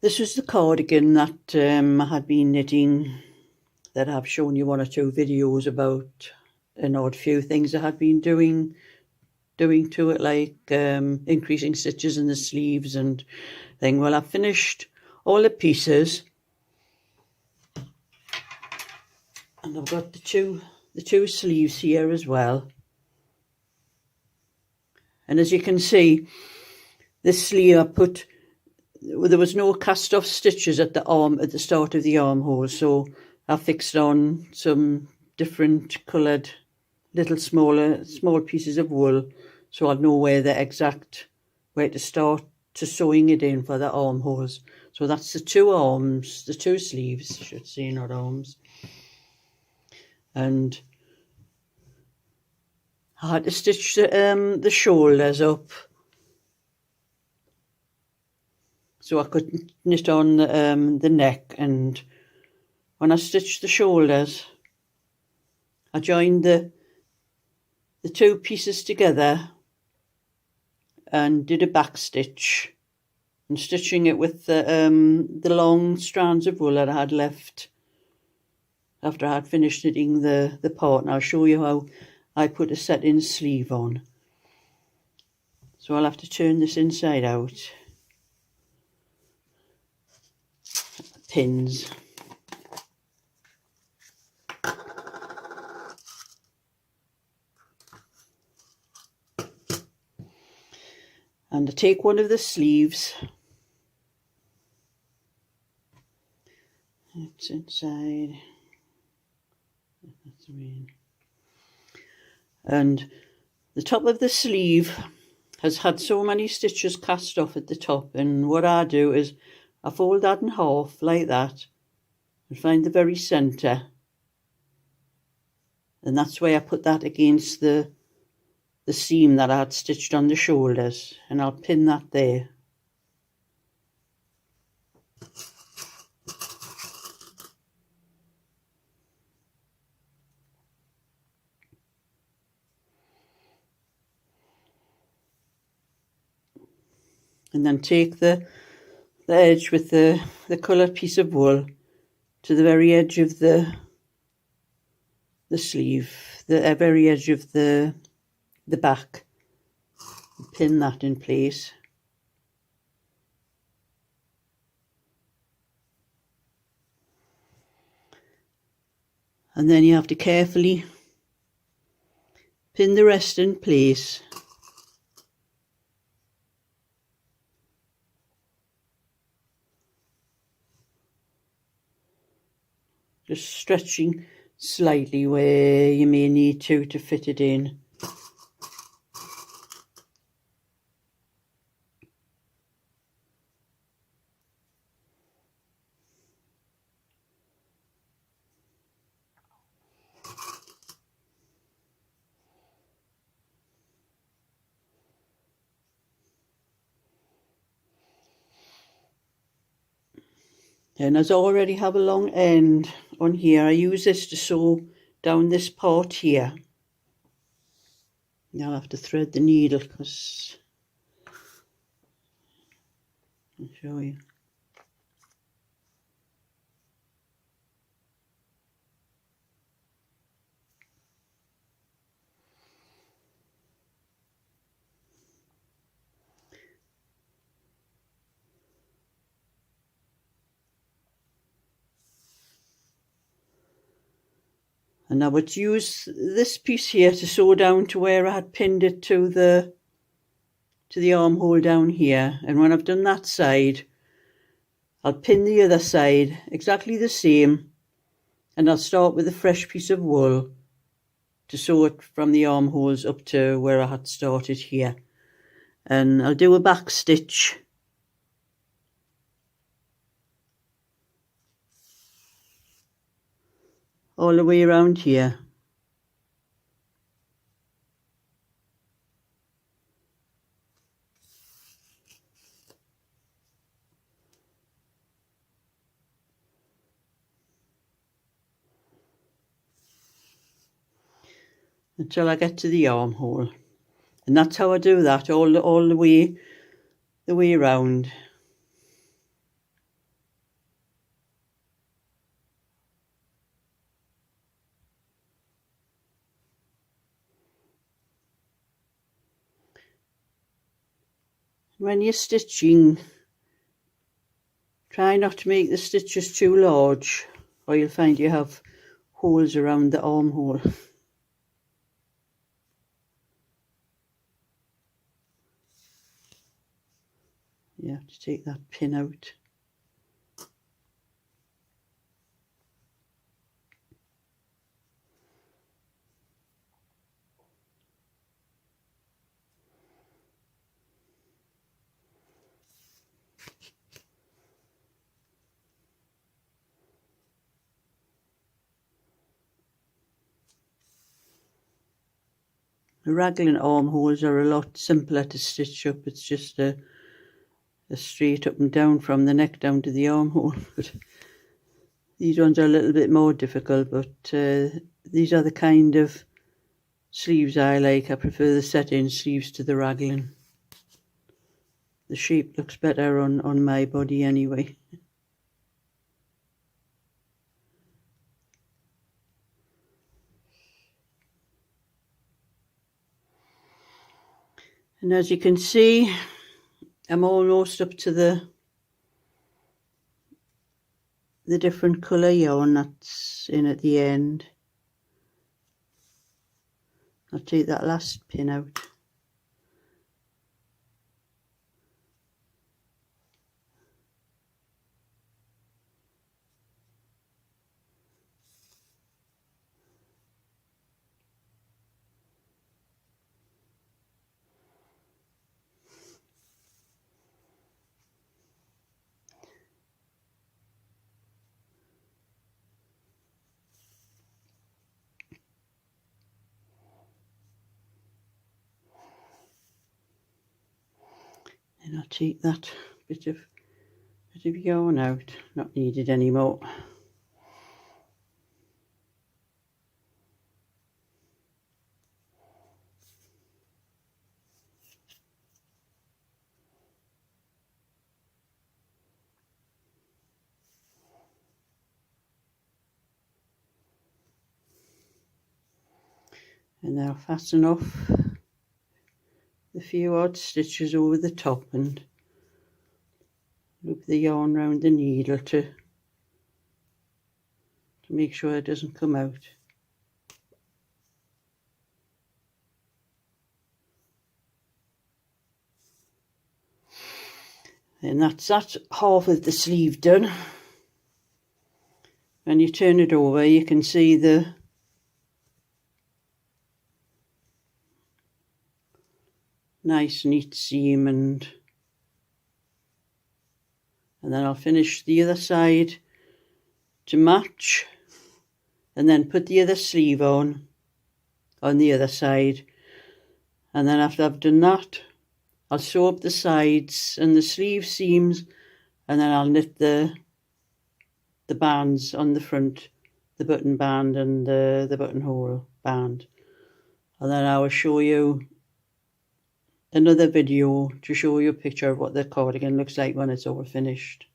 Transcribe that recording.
This was the cardigan that I had been knitting, that I've shown you one or two videos about, an odd few things I had been doing to it, like increasing stitches in the sleeves and thing. Well, I've finished all the pieces, and I've got the two sleeves here as well. And as you can see, this sleeve I put, there was no cast off stitches at the start of the armhole, so I fixed on some different coloured little small pieces of wool, so I'd know where to start to sewing it in for the armholes. So that's the two sleeves, I should say, not arms. And I had to stitch the shoulders up so I could knit on the neck. And when I stitched the shoulders, I joined the two pieces together and did a back stitch, and stitching it with the long strands of wool that I had left after I had finished knitting the part. And I'll show you how I put a setting sleeve on. So I'll have to turn this inside out. Pins. And I take one of the sleeves. It's inside. That's in. And the top of the sleeve has had so many stitches cast off at the top, and what I do is I fold that in half like that and find the very centre, and that's where I put that against the seam that I had stitched on the shoulders, and I'll pin that there. And then take the edge with the coloured piece of wool to the very edge of the sleeve, the very edge of the back. Pin that in place. And then you have to carefully pin the rest in place. Just stretching slightly where you may need to fit it in. And as I already have a long end on here, I use this to sew down this part here. Now I'll have to thread the needle because I'll show you. And I would use this piece here to sew down to where I had pinned it to the armhole down here. And when I've done that side, I'll pin the other side exactly the same, and I'll start with a fresh piece of wool to sew it from the armholes up to where I had started here. And I'll do a back stitch. All the way around here. Until I get to the armhole. And that's how I do that all the way around. When you're stitching, try not to make the stitches too large, or you'll find you have holes around the armhole. You have to take that pin out. The raglan armholes are a lot simpler to stitch up. It's just a straight up and down from the neck down to the armhole. But these ones are a little bit more difficult, but these are the kind of sleeves I like. I prefer the set-in sleeves to the raglan. The shape looks better on my body anyway. And as you can see, I'm almost up to the different colour yarn that's in at the end. I'll take that last pin out. And I'll take that bit of yarn out, not needed anymore. And then I'll fasten off the few odd stitches over the top and loop the yarn round the needle to make sure it doesn't come out. And that's that half of the sleeve done. When you turn it over, you can see the nice neat seam, and then I'll finish the other side to match, and then put the other sleeve on the other side. And then after I've done that, I'll sew up the sides and the sleeve seams, and then I'll knit the bands on the front, the button band and the buttonhole band. And then I will show you another video to show you a picture of what the cardigan looks like when it's all finished.